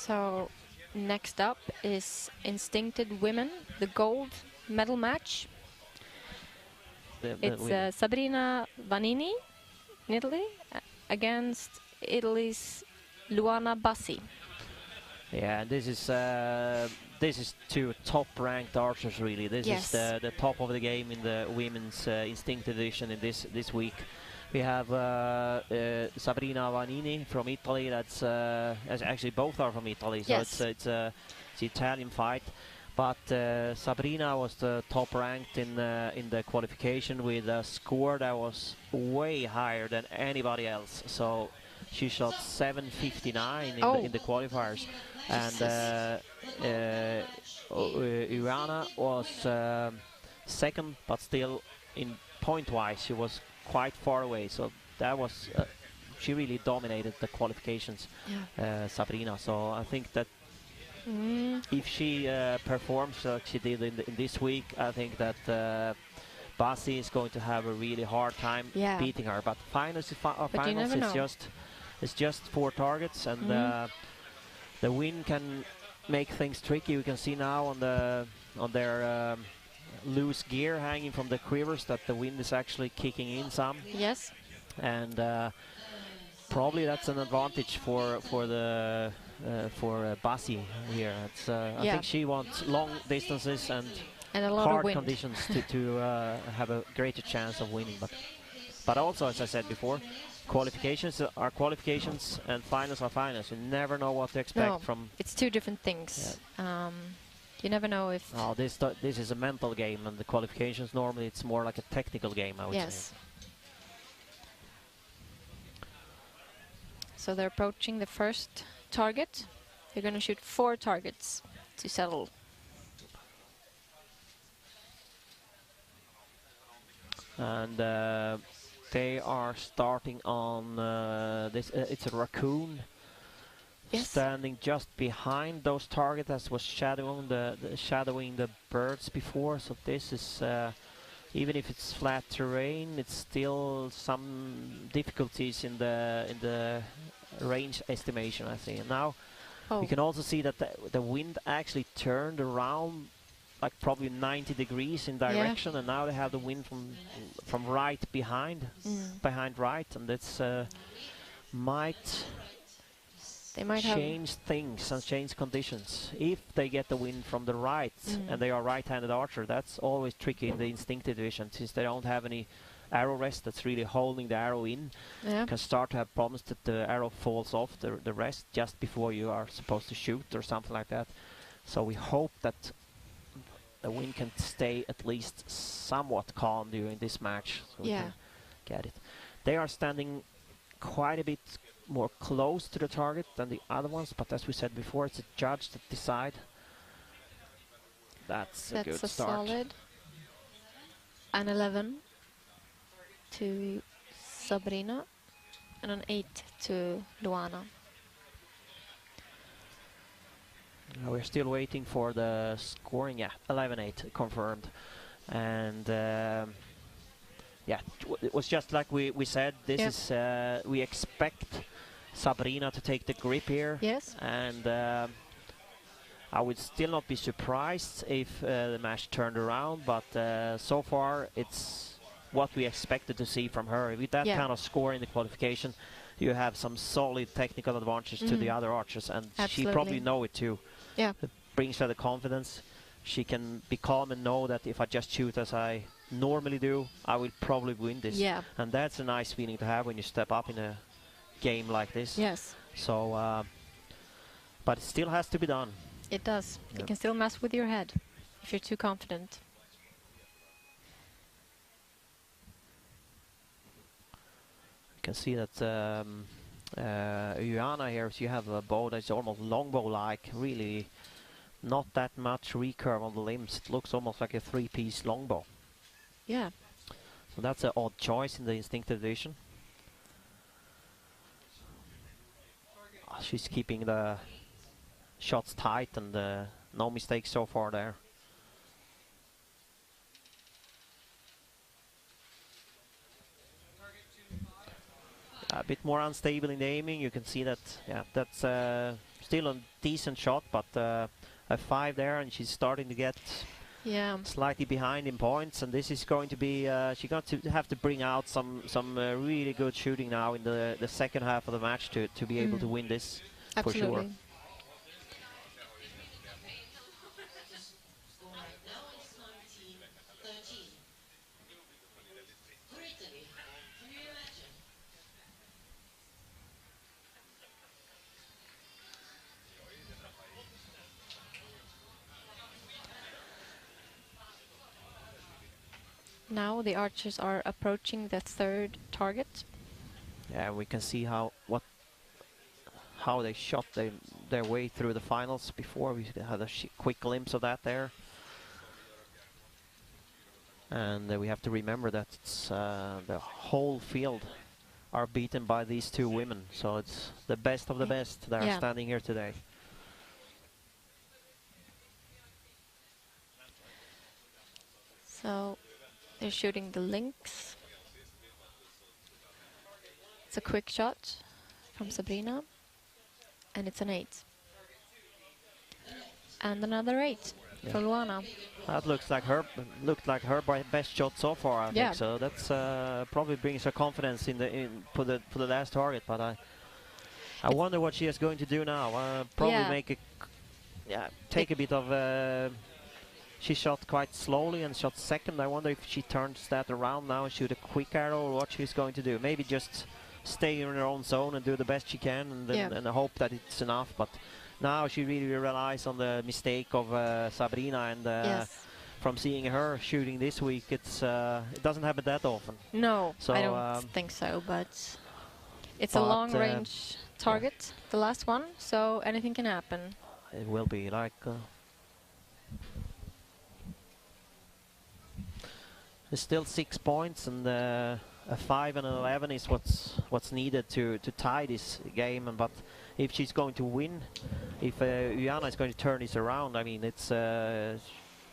So next up is Instincted Women, the gold medal match. It's Sabrina Vannini in Italy against Italy's Iuana Bassi. Yeah, this is two top-ranked archers really. This is the top of the game in the women's instinctive division in this week. We have Sabrina Vannini from Italy. That's actually both are from Italy, so it's an Italian fight. But Sabrina was the top ranked in the qualification with a score that was way higher than anybody else. So she shot 759 in the qualifiers, and Iuana was second, but still in point-wise she was quite far away. So that was she really dominated the qualifications, Sabrina. So I think that if she performs like she did in this week, I think that Bassi is going to have a really hard time beating her. But finals it's just 4 targets, and the wind can make things tricky. We can see now on their loose gear hanging from the quivers that the wind is actually kicking in some. Yes. And probably that's an advantage for Bassi here. I think she wants long distances and a lot hard of wind conditions to have a greater chance of winning. But also, as I said before, qualifications are qualifications and finals are finals. You never know what to expect from. It's 2 different things. You never know if. Oh, this is a mental game, and the qualifications normally it's more like a technical game, I would say. So they're approaching the first target. They're going to shoot 4 targets to settle. And they are starting on this. It's a raccoon standing just behind those targets, as was shadowing the birds before. So this is even if it's flat terrain, it's still some difficulties in the range estimation, I think. And now you can also see that the wind actually turned around like probably 90 degrees in direction, and now they have the wind from right behind right, and that's might change things and change conditions. If they get the wind from the right and they are right-handed archer, that's always tricky in the instinctive division, since they don't have any arrow rest that's really holding the arrow in. Can start to have problems that the arrow falls off the rest just before you are supposed to shoot or something like that. So we hope that the wind can stay at least somewhat calm during this match, so we can get it. They are standing quite a bit more close to the target than the other ones, but as we said before, it's a judge that decide. That's a good start. Solid. An 11 to Sabrina and an 8 to Iuana. We're still waiting for the scoring. 11-8 confirmed. And it was just like we said, this is we expect Sabrina to take the grip here. Yes. And I would still not be surprised if the match turned around, but so far it's what we expected to see from her. With that kind of score in the qualification, you have some solid technical advantage to the other archers, and she probably know it too. Yeah. It brings her the confidence. She can be calm and know that if I just shoot as I normally do, I will probably win this. Yeah. And that's a nice feeling to have when you step up in a game like this. Yes. So, but it still has to be done. It does. It can still mess with your head if you're too confident. You can see that Iuana here, so you have a bow that's almost longbow-like, really not that much recurve on the limbs. It looks almost like a 3-piece longbow. Yeah. So that's an odd choice in the instinctive division. She's keeping the shots tight, and no mistakes so far there. a bit more unstable in the aiming. You can see that, yeah, that's still a decent shot, but a 5 there, and she's starting to get slightly behind in points, and this is going to be she's going to have to bring out some really good shooting now in the second half of the match to be able to win this. Absolutely. For sure. Now the archers are approaching the third target. Yeah, we can see how they shot their way through the finals before. We had a quick glimpse of that there. And we have to remember that it's, the whole field are beaten by these two women. So it's the best of the best that are standing here today. So they're shooting the links. It's a quick shot from Sabrina, and it's an 8. And another 8 for Iuana. That looked like her best shot so far. I think so. That's probably brings her confidence for the last target. But I wonder what she is going to do now. Probably make take a bit of. She shot quite slowly and shot second. I wonder if she turns that around now and shoot a quick arrow, or what she's going to do. Maybe just stay in her own zone and do the best she can, and hope that it's enough. But now she really relies on the mistake of Sabrina, and from seeing her shooting this week, it doesn't happen that often. No, so, I don't think so, but it's a long-range target, the last one, so anything can happen. It will be like... there's still 6 points, and a 5 and an 11 is what's needed to tie this game. But if she's going to win, if Iuana is going to turn this around, I mean, it's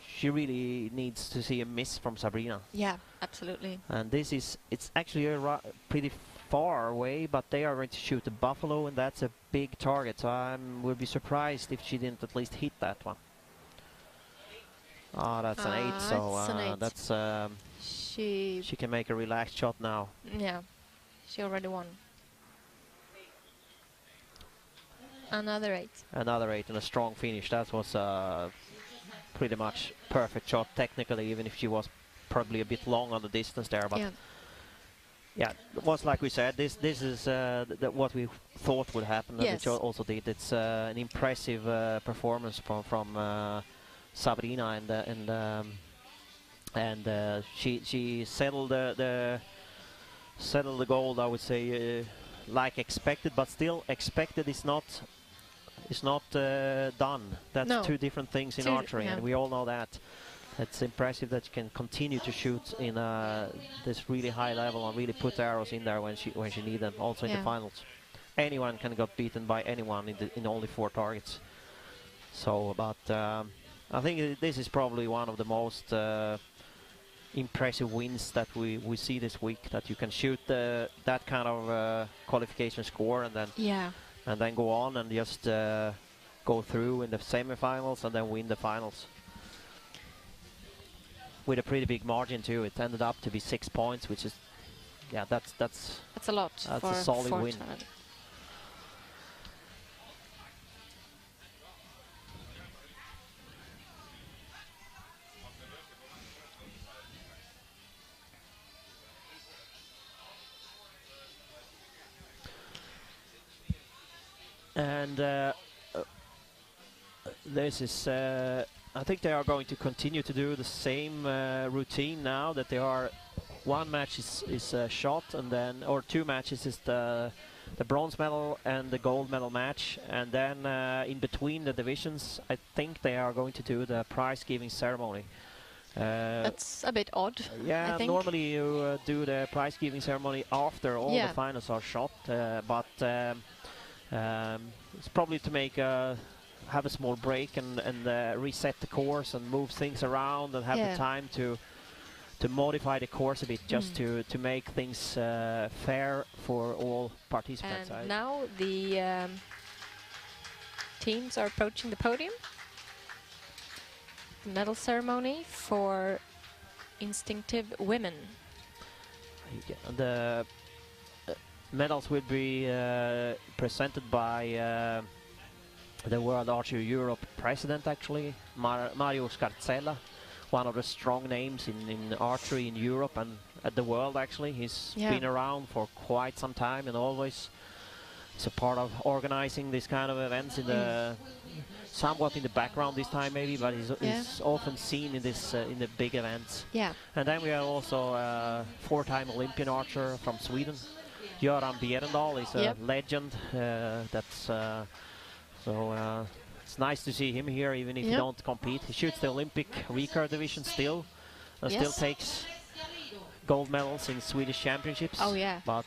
she really needs to see a miss from Sabrina. Yeah, absolutely. And it's actually pretty far away, but they are going to shoot the buffalo, and that's a big target. So I would be surprised if she didn't at least hit that one. Oh, that's an 8, so that's she can make a relaxed shot now. Yeah, she already won. Another 8. Another 8 and a strong finish. That was pretty much perfect shot technically, even if she was probably a bit long on the distance there. But yeah, it was like we said. This is what we thought would happen, and it also did. It's an impressive performance from Sabrina, and she settled the gold, I would say, like expected, but still expected is not done. That's two different things in archery, and we all know that. It's impressive that you can continue to shoot in this really high level and really put arrows in there when she need them, also in the finals. Anyone can get beaten by anyone in only 4 targets. So, but I think this is probably one of the most impressive wins that we see this week, that you can shoot that kind of qualification score and then go on and just go through in the semifinals and then win the finals with a pretty big margin too. It ended up to be 6 points, which is that's a lot. That's a solid win. And this is, I think they are going to continue to do the same routine now, that they are, one match is shot, and then, or 2 matches is the bronze medal and the gold medal match, and then in between the divisions, I think they are going to do the prize giving ceremony. That's a bit odd. Yeah, normally you do the prize giving ceremony after all the finals are shot, but it's probably to make have a small break and reset the course and move things around and have the time to modify the course a bit, just to make things fair for all participants. And now the teams are approaching the podium. The medal ceremony for Istintivo women. The medals will be presented by the World Archery Europe president, actually, Mario Scarzella, one of the strong names in archery in Europe and at the world, actually. He's been around for quite some time and always is a part of organizing this kind of events in the somewhat in the background this time maybe, but he's often seen in this in the big events. Yeah. And then we have also a four-time Olympian archer from Sweden, Göran Bjerendal. Is a legend. It's nice to see him here, even if he don't compete. He shoots the Olympic recurve division still, and still takes gold medals in Swedish championships. Oh yeah. But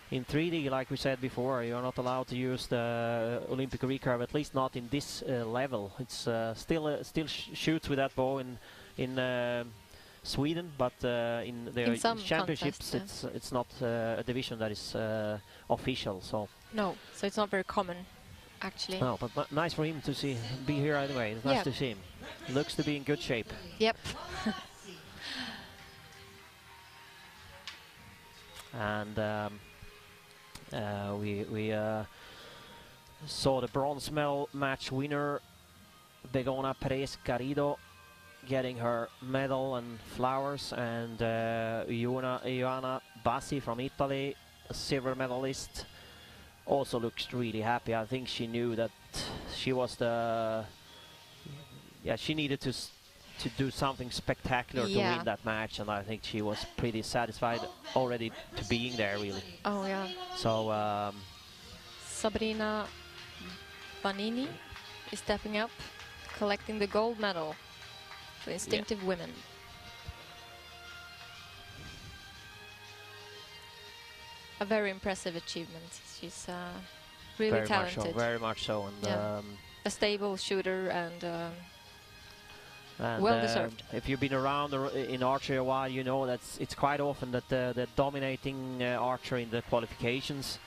in 3D, like we said before, you're not allowed to use the Olympic recurve, at least not in this level. It's still shoots with that bow in Sweden, but in the championships, it's not a division that is official. So no, so it's not very common, actually. No, but nice for him to be here anyway. It's nice to see him. Looks to be in good shape. Yep. And we saw the bronze medal match winner, Begona Perez Garrido, getting her medal and flowers, and Iuana Bassi from Italy, a silver medalist, also looks really happy. I think she knew that she was she needed to do something spectacular to win that match, and I think she was pretty satisfied already to being there, really. Oh yeah. So Sabrina Vannini is stepping up, collecting the gold medal for Istintivo women. A very impressive achievement. She's really talented. Very much so. And a stable shooter and well deserved. If you've been around in archery a while, you know that it's quite often that the dominating archer in the qualifications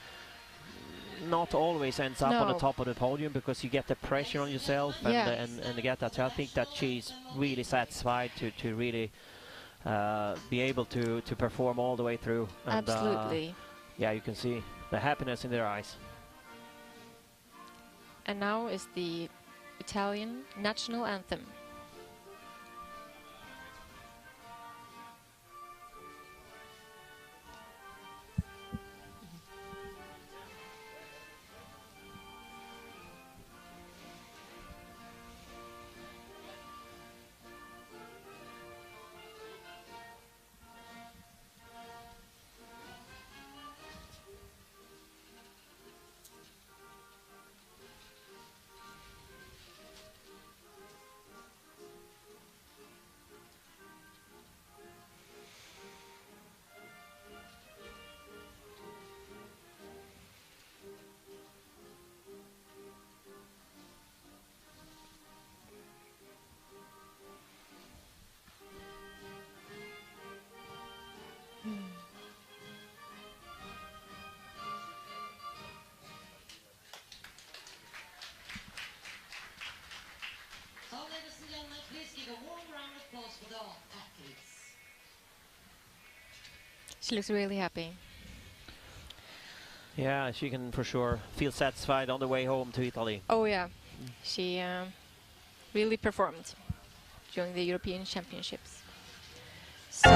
not always ends up on the top of the podium, because you get the pressure on yourself and get that. So I think that she's really satisfied to really be able to perform all the way through. And, absolutely. Yeah, you can see the happiness in their eyes. And now is the Italian national anthem. She looks really happy. Yeah, she can for sure feel satisfied on the way home to Italy. Oh yeah, she really performed during the European Championships. So